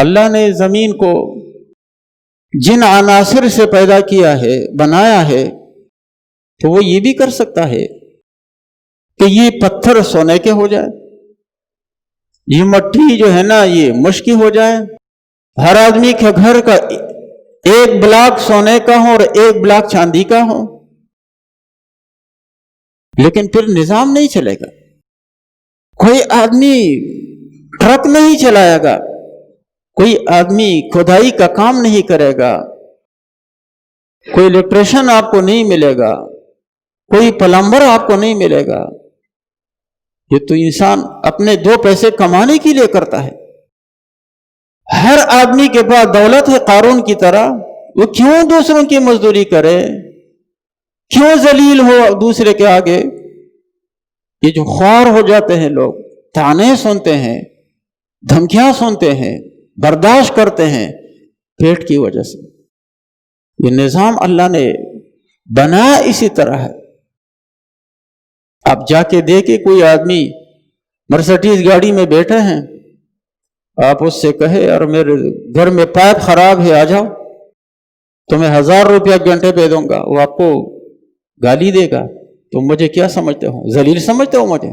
اللہ نے زمین کو جن عناصر سے پیدا کیا ہے، بنایا ہے، تو وہ یہ بھی کر سکتا ہے کہ یہ پتھر سونے کے ہو جائے، یہ مٹی جو ہے نا یہ مشک کی ہو جائے، ہر آدمی کے گھر کا ایک بلاک سونے کا ہو اور ایک بلاک چاندی کا ہو، لیکن پھر نظام نہیں چلے گا۔ کوئی آدمی ٹرک نہیں چلائے گا، کوئی آدمی کھدائی کا کام نہیں کرے گا، کوئی الیکٹریشین آپ کو نہیں ملے گا، کوئی پلمبر آپ کو نہیں ملے گا۔ یہ تو انسان اپنے دو پیسے کمانے کے لیے کرتا ہے۔ ہر آدمی کے پاس دولت ہے قارون کی طرح، وہ کیوں دوسروں کی مزدوری کرے، کیوں ذلیل ہو دوسرے کے آگے؟ یہ جو خوار ہو جاتے ہیں لوگ، تانے سنتے ہیں، دھمکیاں سنتے ہیں، برداشت کرتے ہیں، پیٹ کی وجہ سے۔ یہ نظام اللہ نے بنایا اسی طرح ہے۔ آپ جا کے دیکھیں، کوئی آدمی مرسڈیز گاڑی میں بیٹھے ہیں، آپ اس سے کہے اور میرے گھر میں پائپ خراب ہے، آ جاؤ، تمہیں 1000 روپیہ گھنٹے پہ دوں گا، وہ آپ کو گالی دے گا، تم مجھے کیا سمجھتے ہو، ذلیل سمجھتے ہو مجھے؟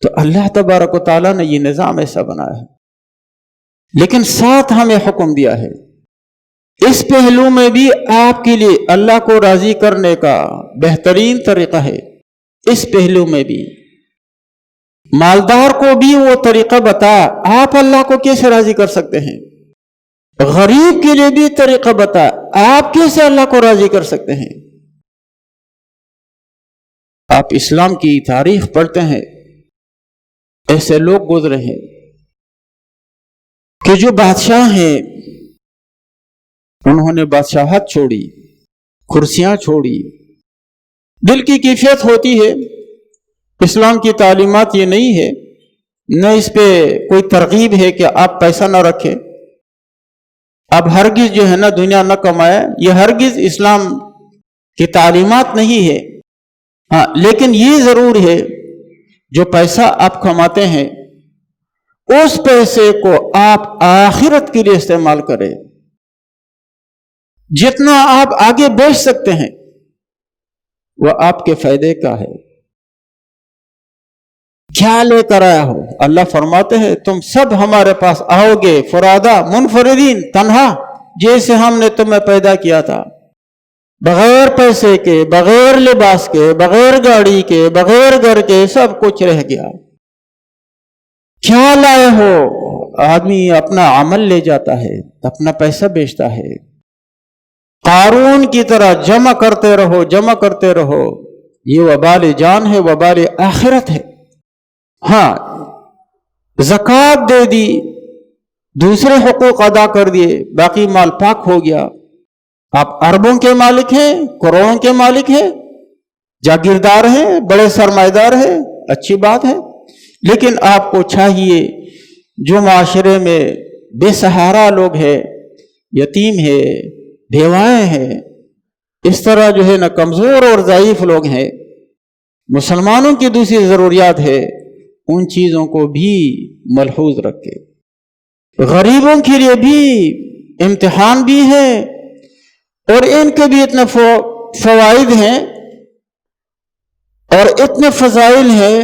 تو اللہ تبارک و تعالیٰ نے یہ نظام ایسا بنایا ہے، لیکن ساتھ ہمیں حکم دیا ہے اس پہلو میں بھی آپ کے لیے اللہ کو راضی کرنے کا بہترین طریقہ ہے۔ اس پہلو میں بھی مالدار کو بھی وہ طریقہ بتا، آپ اللہ کو کیسے راضی کر سکتے ہیں۔ غریب کے لیے بھی طریقہ بتا، آپ کیسے اللہ کو راضی کر سکتے ہیں۔ آپ اسلام کی تاریخ پڑھتے ہیں، ایسے لوگ گزرے ہیں کہ جو بادشاہ ہیں، انہوں نے بادشاہت چھوڑی، کرسیاں چھوڑی، دل کی کیفیت ہوتی ہے۔ اسلام کی تعلیمات یہ نہیں ہے، نہ اس پہ کوئی ترغیب ہے کہ آپ پیسہ نہ رکھیں، اب ہرگز جو ہے نا دنیا نہ کمائے، یہ ہرگز اسلام کی تعلیمات نہیں ہے۔ ہاں، لیکن یہ ضرور ہے جو پیسہ آپ کماتے ہیں اس پیسے کو آپ آخرت کے لیے استعمال کریں، جتنا آپ آگے بیچ سکتے ہیں وہ آپ کے فائدے کا ہے۔ کیا لے کر آیا ہو؟ اللہ فرماتے ہیں تم سب ہمارے پاس آؤ گے فرادا منفردین، تنہا، جیسے ہم نے تمہیں پیدا کیا تھا، بغیر پیسے کے، بغیر لباس کے، بغیر گاڑی کے، بغیر گھر کے، سب کچھ رہ گیا۔ کیا لائے ہو؟ آدمی اپنا عمل لے جاتا ہے، اپنا پیسہ بیچتا ہے۔ قارون کی طرح جمع کرتے رہو، جمع کرتے رہو، یہ وبال جان ہے، وبال آخرت ہے۔ ہاں، زکوٰۃ دے دی، دوسرے حقوق ادا کر دیے، باقی مال پاک ہو گیا۔ آپ اربوں کے مالک ہیں، کروڑوں کے مالک ہیں، جاگیردار ہیں، بڑے سرمایہ دار ہیں، اچھی بات ہے، لیکن آپ کو چاہیے جو معاشرے میں بے سہارا لوگ ہیں، یتیم ہے، بیوائیں ہیں، اس طرح جو ہے نا کمزور اور ضعیف لوگ ہیں، مسلمانوں کی دوسری ضروریات ہے، ان چیزوں کو بھی ملحوظ رکھے۔ غریبوں کے لیے بھی امتحان بھی ہے، اور ان کے بھی اتنے فوائد ہیں اور اتنے فضائل ہیں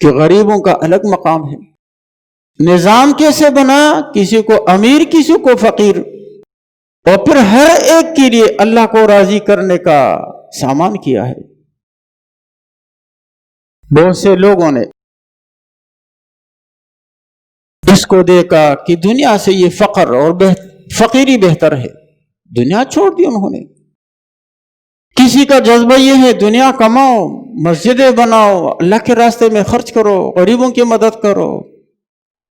کہ غریبوں کا الگ مقام ہے۔ نظام کیسے بنا؟ کسی کو امیر، کسی کو فقیر، اور پھر ہر ایک کے لیے اللہ کو راضی کرنے کا سامان کیا ہے۔ بہت سے لوگوں نے اس کو دیکھا کہ دنیا سے یہ فقر اور فقیری بہتر ہے، دنیا چھوڑ دی انہوں نے۔ کسی کا جذبہ یہ ہے دنیا کماؤ، مسجدیں بناؤ، اللہ کے راستے میں خرچ کرو، غریبوں کی مدد کرو،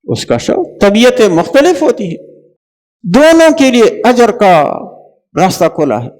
اس کا شوق۔ طبیعتیں مختلف ہوتی ہیں، دونوں کے لیے اجر کا راستہ کھلا ہے۔